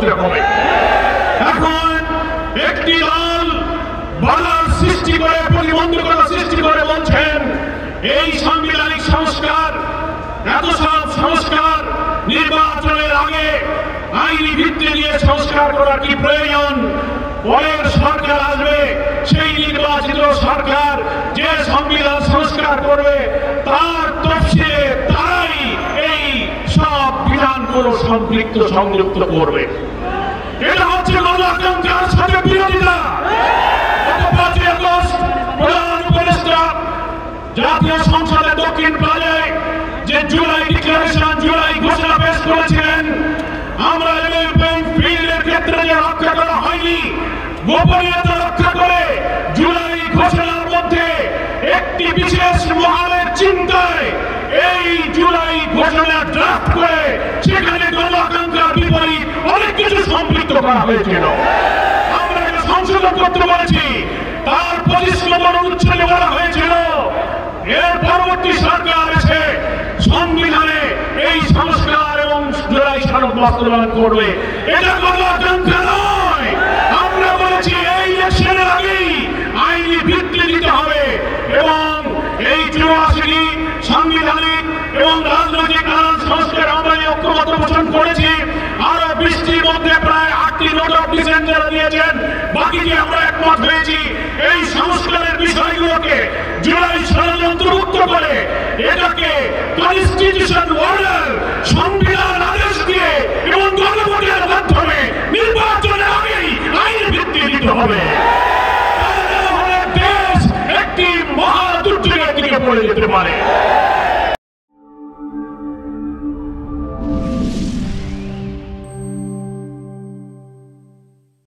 করতে হবে। এখন একটি দল বাধার সৃষ্টি করে, প্রতিবন্ধকতা সৃষ্টি করে বলছেন এই সাংবিধানিক সংস্কার, এত সব সংস্কার নির্বাচনের আগে আইনি ভিত্তি দিয়ে সংস্কার করার কি প্রয়োজন? পরের সরকার আসবে, সেই নির্বাচিত সরকার যে সংবিধান সংস্কার করবে তার তফসিলে তারাই এই সব বিধানগুলো সম্পৃক্ত সংযুক্ত করবে। এটা হচ্ছে গণতন্ত্রের সাথে বিরোধিতা। গত 5ই আগস্ট প্রধান উপদেষ্টা জাতীয় সংসদের দক্ষিণ প্লাজায় যে জুলাই ডিক্লারেশন, জুলাই ঘোষণা পেশ করেছিলেন, আমরা লেভেল প্লেইং ফিল্ডের ক্ষেত্রে যে রক্ষা করা হয়নি, গোপনীয়তা রক্ষা করে জুলাই ঘোষণার মধ্যে একটি বিশেষ মহলের চিন্তায় এই জুলাই ঘোষণা ড্রাফট করে সেখানে গণতন্ত্রের বিপরীত অনেক কিছু সম্পৃক্ত করা হয়েছিল। আমরা এটা সংশোধন করতে বলেছি, তার 25 নম্বর অনুচ্ছেদে বলা হয়েছিল এর পরবর্তী সরকার এসে সংবিধানে এই সংস্কার এবং জুলাই সনদ বাস্তবায়ন করবে। এটা গণতন্ত্র নয়। আমরা বলেছি এই ইলেকশনের আগেই আইনি ভিত্তি দিতে হবে এবং এই 84টি সাংবিধানিক এবং রাজনৈতিক নানান সংস্কার আমরা ঐক্যমত্য পোষণ করেছি। আরো 20টির মধ্যে প্রায় 8টি নোট অফ ডিসেন্ট যারা দিয়েছেন, বাকিটি আমরা একমত হয়েছি। এই সংস্কারের বিষয়গুলোকে জুলাই সনদে অন্তর্ভুক্ত করে এটাকে কনস্টিটিউশন অর্ডার, সংবিধান আদেশ দিয়ে এবং গণভোটের মাধ্যমে নির্বাচনের আগেই আইনি ভিত্তি দিতে হবে। দেশ একটি মহা দুর্যোগের দিকে পড়ে যেতে পারে।